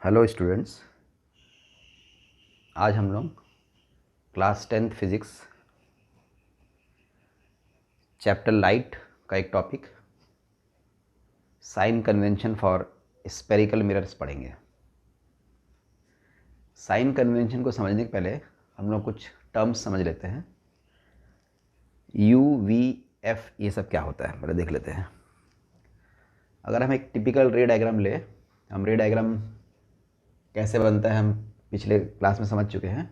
Hello students. आज हम लोग class 10th physics chapter light का एक topic sign convention for spherical mirrors पढ़ेंगे। साइन कन्वेंशन को समझने के पहले हम लोग कुछ टर्म्स समझ लेते हैं। यू वी एफ ये सब क्या होता है पहले देख लेते हैं। अगर हम एक टिपिकल रे डायग्राम ले, हम रे डायग्राम कैसे बनता है हम पिछले क्लास में समझ चुके हैं।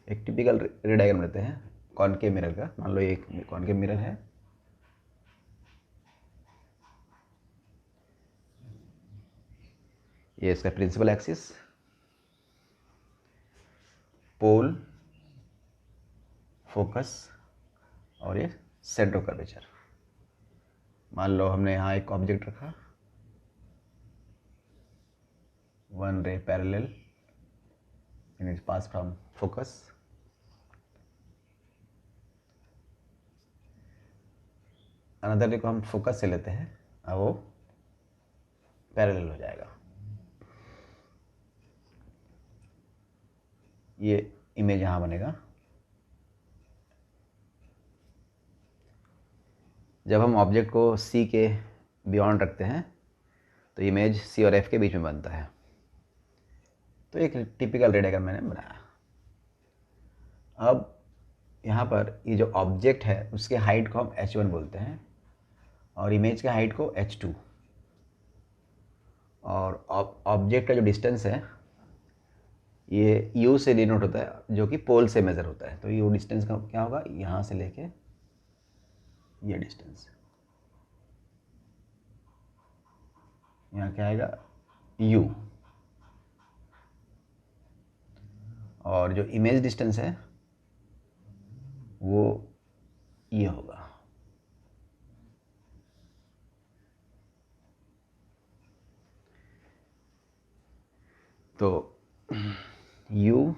एक टिपिकल रे डायग्राम लेते हैं कॉनकेव मिरर का। मान लो ये एक कॉनकेव मिरर है, ये इसका प्रिंसिपल एक्सिस, पोल, फोकस और ये सेंटर ऑफ कर्वेचर। मान लो हमने यहाँ एक ऑब्जेक्ट रखा, one ray parallel in it pass from focus, another रे को हम फोकस से लेते हैं, अब वो पैरेलल हो जाएगा। ये इमेज यहाँ बनेगा। जब हम ऑब्जेक्ट को सी के बियॉन्ड रखते हैं तो इमेज सी और एफ के बीच में बनता है। तो एक टिपिकल रे डायग्राम मैंने बनाया। अब यहाँ पर ये जो ऑब्जेक्ट है उसके हाइट को हम h1 बोलते हैं और इमेज के हाइट को h2, और ऑब्जेक्ट का जो डिस्टेंस है ये u से डिनोट होता है, जो कि पोल से मेज़र होता है। तो यू डिस्टेंस का क्या होगा, यहाँ से लेके ये डिस्टेंस, यहाँ क्या आएगा u, और जो इमेज डिस्टेंस है वो ये होगा। तो u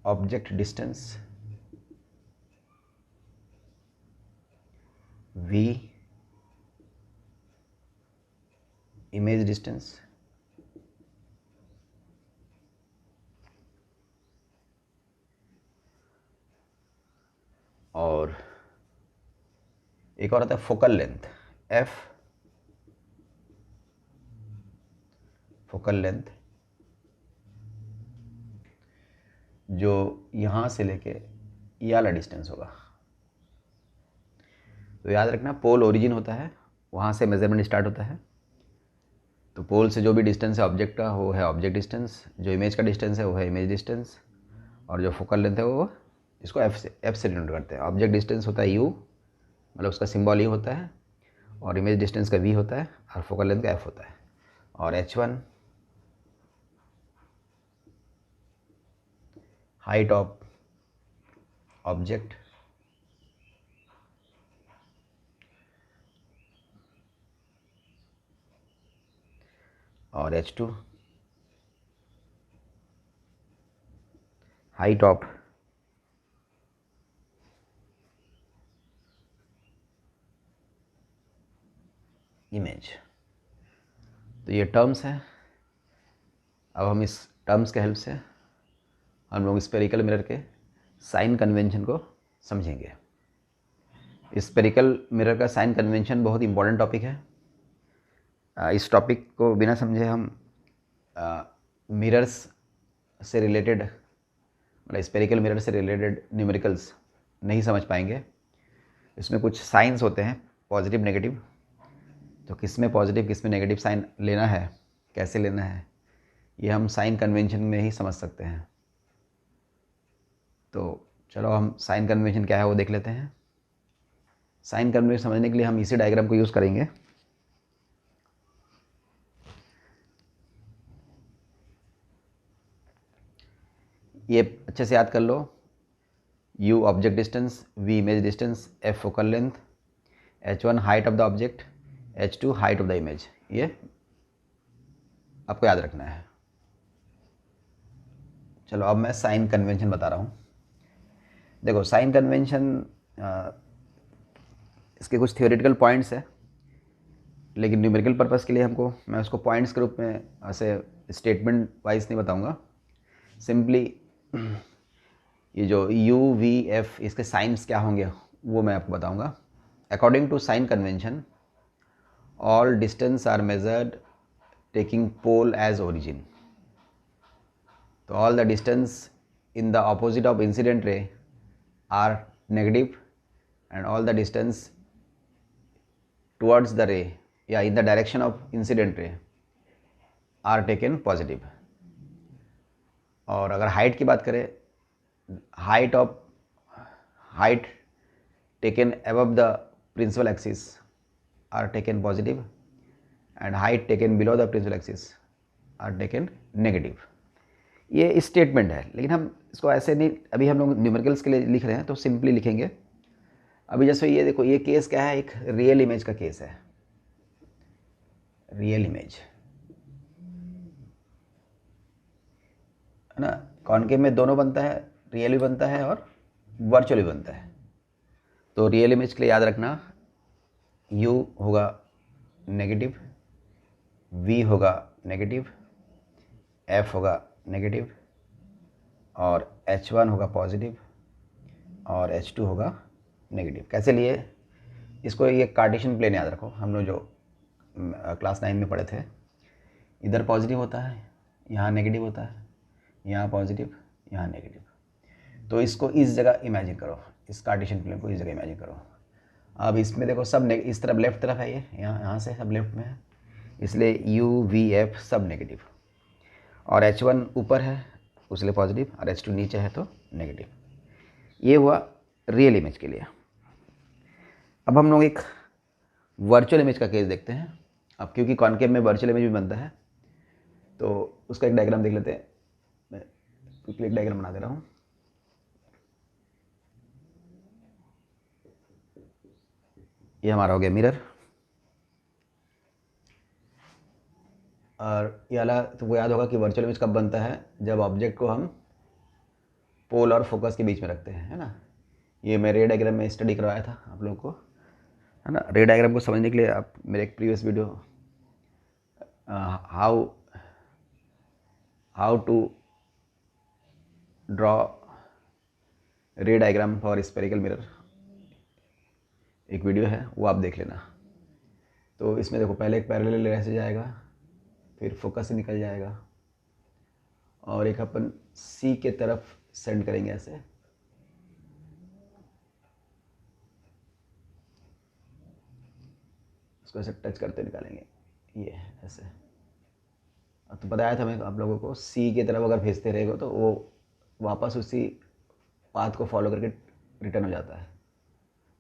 object distance, v image distance, और एक और आता है focal length, f focal length, जो यहाँ से लेके ये वाला डिस्टेंस होगा। तो याद रखना, पोल ओरिजिन होता है, वहाँ से मेजरमेंट स्टार्ट होता है। तो पोल से जो भी डिस्टेंस है ऑब्जेक्ट का वो है ऑब्जेक्ट डिस्टेंस, जो इमेज का डिस्टेंस है वो है इमेज डिस्टेंस, और जो फोकल लेंथ है वो इसको एफ से डिनोट करते हैं। ऑब्जेक्ट डिस्टेंस होता है यू, मतलब उसका सिंबल ई होता है, और इमेज डिस्टेंस का वी होता है, और फोकल लेंथ का एफ होता है। और h1 हाइट ऑफ ऑब्जेक्ट, और h2 हाइट ऑफ इमेज। तो ये टर्म्स हैं। अब हम इस टर्म्स के हेल्प से हम लोग स्पेरिकल मिरर के साइन कन्वेंशन को समझेंगे। स्पेरिकल मिरर का साइन कन्वेंशन बहुत इंपॉर्टेंट टॉपिक है। इस टॉपिक को बिना समझे हम मिरर्स से रिलेटेड, मतलब स्पेरिकल मिरर से रिलेटेड न्यूमेरिकल्स नहीं समझ पाएंगे। इसमें कुछ साइंस होते हैं, पॉजिटिव नेगेटिव। तो किस में पॉजिटिव किस में नेगेटिव साइन लेना है, कैसे लेना है, ये हम साइन कन्वेंशन में ही समझ सकते हैं। तो चलो हम साइन कन्वेंशन क्या है वो देख लेते हैं। साइन कन्वेंशन समझने के लिए हम इसी डायग्राम को यूज़ करेंगे। ये अच्छे से याद कर लो। u object distance, v image distance, f focal length, h1 height of the object, h2 height of the image, ये आपको याद रखना है। चलो अब मैं साइन कन्वेंशन बता रहा हूँ। देखो साइन कन्वेंशन, इसके कुछ थियोरेटिकल पॉइंट्स है। लेकिन न्यूमेरिकल पर्पस के लिए हमको, मैं उसको पॉइंट्स के रूप में ऐसे स्टेटमेंट वाइज नहीं बताऊंगा, सिंपली ये जो यू वी एफ इसके साइंस क्या होंगे वो मैं आपको बताऊंगा। According to sign convention all distance are measured taking pole as origin. तो all the distance in the opposite of incident ray are negative and all the distance towards the ray या in the direction of incident ray are taken positive। और अगर height की बात करें, height taken above the principal axis are taken positive and height taken below the principal axis are taken negative। ये statement है, लेकिन हम इसको ऐसे नहीं, अभी हम लोग न्यूमेरिकल्स के लिए लिख रहे हैं तो सिंपली लिखेंगे। अभी जैसे ये देखो, ये केस क्या है, एक रियल इमेज का केस है। रियल इमेज है ना, कॉनकेव में दोनों बनता है, रियल भी बनता है और वर्चुअल भी बनता है। तो रियल इमेज के लिए याद रखना, u होगा नेगेटिव, v होगा नेगेटिव, f होगा नेगेटिव और h1 होगा पॉजिटिव और h2 होगा नेगेटिव। कैसे लिए इसको, ये कार्टेशियन प्लेन याद रखो, हम लोग जो क्लास 9 में पढ़े थे। इधर पॉजिटिव होता है, यहाँ नेगेटिव होता है, यहाँ पॉजिटिव, यहाँ नेगेटिव। तो इसको इस जगह इमेजिन करो, इस कार्टेशियन प्लेन को इस जगह इमेजिन करो। अब इसमें देखो सब इस तरफ लेफ्ट तरफ है, ये यहाँ से सब लेफ्ट में है, इसलिए यू वी एफ सब नेगेटिव। और h1 ऊपर है उसलिए पॉजिटिव और h2 नीचे है तो नेगेटिव। ये हुआ रियल इमेज के लिए। अब हम लोग एक वर्चुअल इमेज का केस देखते हैं। अब क्योंकि कॉनकेव में वर्चुअल इमेज भी बनता है तो उसका एक डायग्राम देख लेते हैं। मैं क्विकली एक डायग्राम बना दे रहा हूँ। ये हमारा हो गया मिरर, और ये वाला तुमको याद होगा कि वर्चुअल इमेज कब बनता है, जब ऑब्जेक्ट को हम पोल और फोकस के बीच में रखते हैं, है ना। ये मैं रे डायग्राम में स्टडी करवाया था आप लोगों को, है ना। रे डायग्राम को समझने के लिए आप मेरे एक previous video how to draw ray diagram for spherical mirror, एक वीडियो है वो आप देख लेना। तो इसमें देखो, पहले एक पैरेलल रे से जाएगा, फिर फोकस से निकल जाएगा और एक अपन सी के तरफ सेंड करेंगे ऐसे, उसको ऐसे टच करते निकालेंगे, ये ऐसे। तो बताया था मैं आप लोगों को, सी की तरफ अगर भेजते रहेगा तो वो वापस उसी पाथ को फॉलो करके रिटर्न हो जाता है।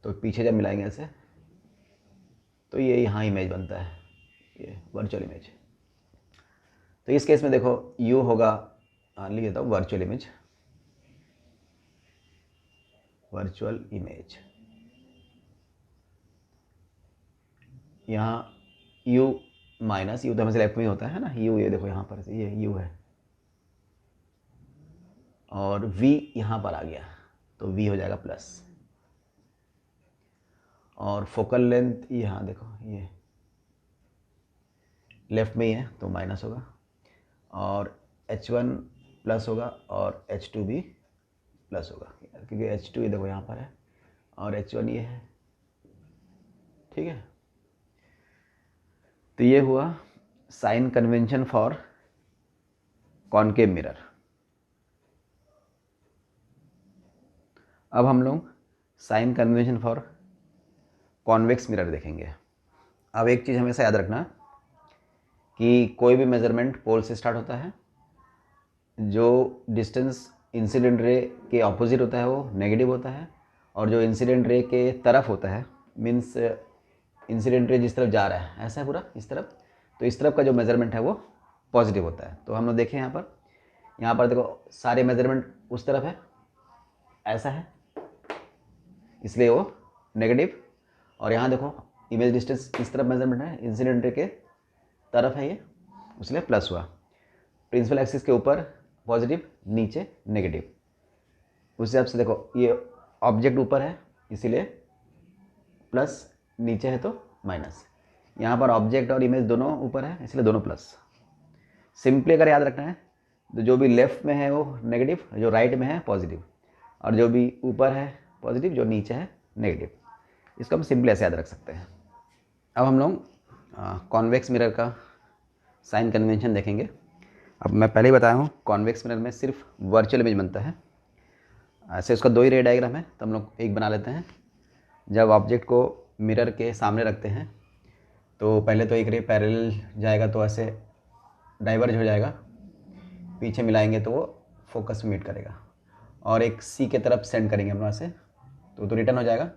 तो पीछे जब मिलाएंगे ऐसे तो ये यहाँ इमेज बनता है, ये वर्चुअल इमेज। तो इस केस में देखो u होगा, लिख देता हूँ वर्चुअल इमेज, वर्चुअल इमेज। यहाँ u माइनस, u तो हमेशा लेफ्ट में ही होता है ना, u ये देखो यहाँ पर ये u है और v यहाँ पर आ गया तो v हो जाएगा प्लस, और फोकल लेंथ यहाँ देखो ये लेफ्ट में ही है तो माइनस होगा, और h1 प्लस होगा और h2 भी प्लस होगा, क्योंकि h2 ये देखो यहाँ पर है और h1 ये है, ठीक है। तो ये हुआ sign convention for concave mirror. अब हम लोग sign convention for convex mirror देखेंगे। अब एक चीज़ हमेशा याद रखना कि कोई भी मेजरमेंट पोल से स्टार्ट होता है, जो डिस्टेंस इंसिडेंट रे के ऑपोजिट होता है वो नेगेटिव होता है, और जो इंसिडेंट रे के तरफ होता है, मीन्स इंसिडेंट रे जिस तरफ जा रहा है, ऐसा है पूरा इस तरफ, तो इस तरफ का जो मेजरमेंट है वो पॉजिटिव होता है। तो हम लोग देखें यहाँ पर देखो सारे मेजरमेंट उस तरफ है, ऐसा है इसलिए वो नेगेटिव, और यहाँ देखो इमेज डिस्टेंस इस तरफ मेजरमेंट है, इंसिडेंट रे के तरफ है ये, इसलिए प्लस हुआ। प्रिंसिपल एक्सिस के ऊपर पॉजिटिव, नीचे नेगेटिव। उस हिसाब से देखो ये ऑब्जेक्ट ऊपर है इसीलिए प्लस, नीचे है तो माइनस। यहाँ पर ऑब्जेक्ट और इमेज दोनों ऊपर है, इसलिए दोनों प्लस। सिंपली अगर याद रखना है तो जो भी लेफ़्ट में है वो नेगेटिव, जो राइट में है पॉजिटिव, और जो भी ऊपर है पॉजिटिव, जो नीचे है नेगेटिव। इसको हम सिंपली ऐसे याद रख सकते हैं। अब हम लोग कॉन्वेक्स मिरर का साइन कन्वेंशन देखेंगे। अब मैं पहले ही बताया हूँ कॉन्वेक्स मिरर में सिर्फ वर्चुअल इमेज बनता है। ऐसे उसका दो ही रे डायग्राम है, तो हम लोग एक बना लेते हैं। जब ऑब्जेक्ट को मिरर के सामने रखते हैं तो पहले तो एक रे पैरेलल जाएगा, तो ऐसे डाइवर्ज हो जाएगा, पीछे मिलाएंगे तो वो फोकस में मीट करेगा, और एक सी के तरफ सेंड करेंगे हम वहाँ से तो रिटर्न हो जाएगा।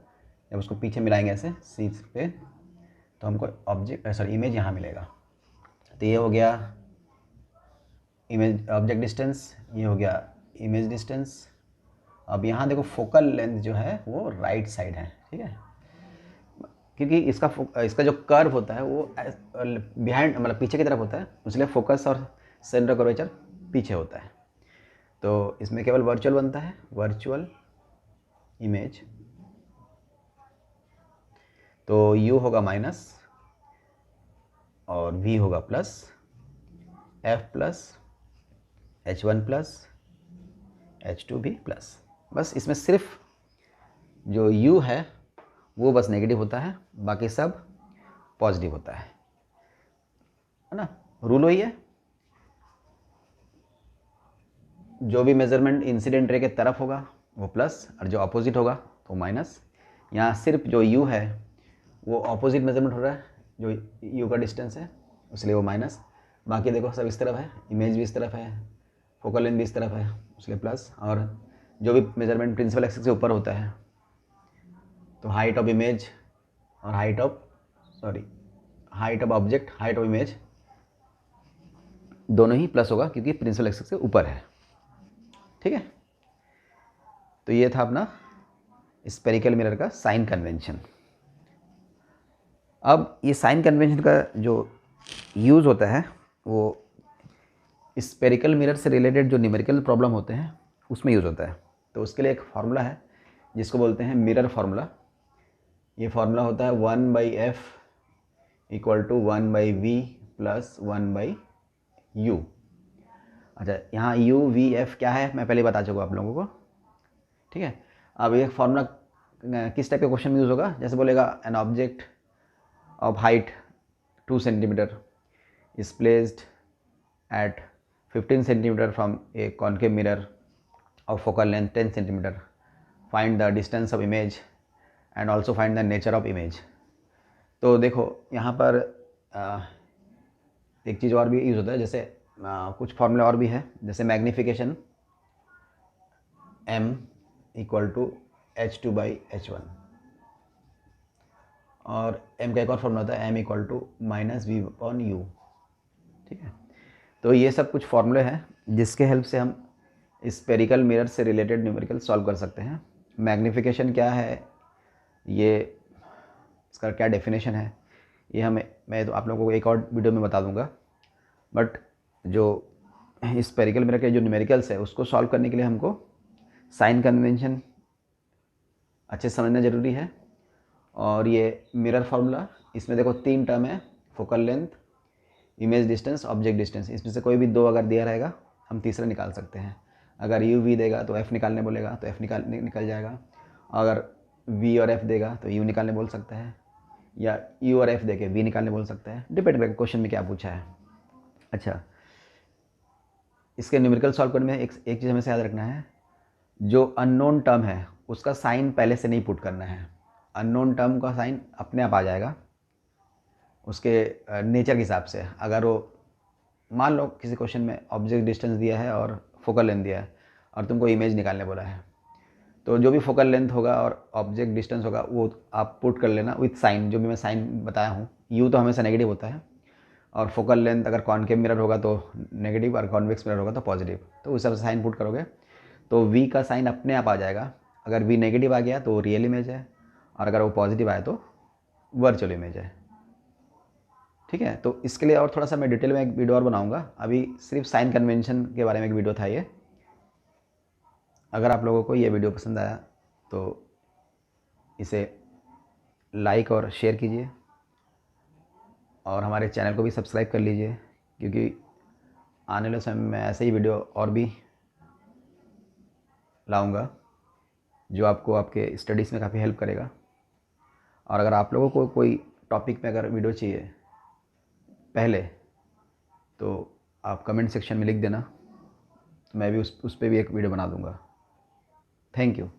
जब उसको पीछे मिलाएंगे ऐसे सी पे, तो हमको इमेज यहाँ मिलेगा। तो ये हो गया इमेज ऑब्जेक्ट डिस्टेंस, ये हो गया इमेज डिस्टेंस। अब यहाँ देखो फोकल लेंथ जो है वो राइट साइड है, ठीक है, क्योंकि इसका जो कर्व होता है वो बिहाइंड मतलब पीछे की तरफ होता है, इसलिए फोकस और सेंटर कर्वेचर पीछे होता है। तो इसमें केवल वर्चुअल बनता है, वर्चुअल इमेज। तो u होगा माइनस और v होगा plus, f plus h1 plus h2 भी प्लस। बस इसमें सिर्फ जो u है वो बस नेगेटिव होता है, बाकी सब पॉजिटिव होता है ना। रूल वही है, जो भी मेजरमेंट इंसिडेंट रे के तरफ होगा वो प्लस, और जो अपोजिट होगा तो माइनस। यहाँ सिर्फ जो u है वो अपोजिट मेजरमेंट हो रहा है, जो u का डिस्टेंस है, इसलिए वो माइनस। बाकी देखो सब इस तरफ है, इमेज भी इस तरफ है, फोकल लेंथ भी इस तरफ है, इसलिए प्लस। और जो भी मेजरमेंट प्रिंसिपल एक्सिस से ऊपर होता है, तो हाइट ऑफ इमेज और height of object, height of image दोनों ही प्लस होगा, क्योंकि प्रिंसिपल एक्सिस से ऊपर है, ठीक है। तो ये था अपना स्पेरिकल मिरर का साइन कन्वेंशन। अब ये साइन कन्वेंशन का जो यूज़ होता है वो स्पेरिकल मिरर से रिलेटेड जो न्यूमेरिकल प्रॉब्लम होते हैं उसमें यूज़ होता है। तो उसके लिए एक फार्मूला है जिसको बोलते हैं मिरर फार्मूला। ये फार्मूला होता है 1/f equal to 1/v plus 1/u। अच्छा, यहाँ u v f क्या है मैं पहले बता चुका आप लोगों को, ठीक है। अब ये फार्मूला किस टाइप के क्वेश्चन में यूज़ होगा, जैसे बोलेगा an object of height 2 centimeter is placed at 15 centimeter from a concave mirror of focal length 10 centimeter. Find the distance of image and also find the nature of image. तो देखो यहाँ पर एक चीज़ और भी यूज़ होता है, जैसे कुछ फॉर्मूला और भी है, जैसे magnification m equal to h2/h1, और m का एक और फॉर्मूला होता है m equal to minus v upon u, ठीक है। तो ये सब कुछ फॉर्मूले हैं जिसके हेल्प से हम स्पेरिकल मिरर से रिलेटेड न्यूमेरिकल सॉल्व कर सकते हैं। मैग्नीफिकेशन क्या है, ये इसका क्या डेफिनेशन है, ये मैं तो आप लोगों को एक और वीडियो में बता दूंगा। बट जो स्पेरिकल मिरर के जो न्यूमेरिकल्स है उसको सॉल्व करने के लिए हमको साइन कन्वेंशन अच्छे से समझना ज़रूरी है। और ये मिरर फार्मूला, इसमें देखो 3 टर्म है, focal length, image distance, object distance. इसमें से कोई भी 2 अगर दिया रहेगा हम तीसरा निकाल सकते हैं। अगर u v देगा तो f निकालने बोलेगा तो f निकल जाएगा। अगर v और f देगा तो u निकालने बोल सकता है, या u और f देके v निकालने बोल सकता है, डिपेंड करेगा क्वेश्चन में क्या पूछा है। अच्छा, इसके न्यूमेरिकल सॉल्व करने में एक चीज़ हमें याद रखना है, जो अननोन टर्म है उसका साइन पहले से नहीं पुट करना है। अननोन टर्म का साइन अपने आप आ जाएगा उसके नेचर के हिसाब से। अगर वो मान लो किसी क्वेश्चन में ऑब्जेक्ट डिस्टेंस दिया है और फोकल लेंथ दिया है और तुमको इमेज निकालने बोला है, तो जो भी फोकल लेंथ होगा और ऑब्जेक्ट डिस्टेंस होगा वो आप पुट कर लेना विथ साइन, जो भी मैं साइन बताया हूँ। यू तो हमेशा नेगेटिव होता है, और फोकल लेंथ अगर कॉनकेव मिरर होगा तो नेगेटिव, और कॉन्वेक्स मिरर होगा तो पॉजिटिव। तो उस हिसाब से साइन पुट करोगे तो वी का साइन अपने आप आ जाएगा। अगर वी नेगेटिव आ गया तो रियल इमेज है, और अगर वो पॉजिटिव आए तो वर्चुअल इमेज है, ठीक है। तो इसके लिए और थोड़ा सा मैं डिटेल में एक वीडियो और बनाऊंगा, अभी सिर्फ साइन कन्वेंशन के बारे में एक वीडियो था ये। अगर आप लोगों को ये वीडियो पसंद आया तो इसे लाइक और शेयर कीजिए। और हमारे चैनल को भी सब्सक्राइब कर लीजिए, क्योंकि आने वाले समय में ऐसे ही वीडियो और भी लाऊंगा जो आपको आपके स्टडीज़ में काफ़ी हेल्प करेगा। और अगर आप लोगों को कोई टॉपिक पे अगर वीडियो चाहिए पहले, तो आप कमेंट सेक्शन में लिख देना, तो मैं भी उस पर भी एक वीडियो बना दूंगा। Thank you.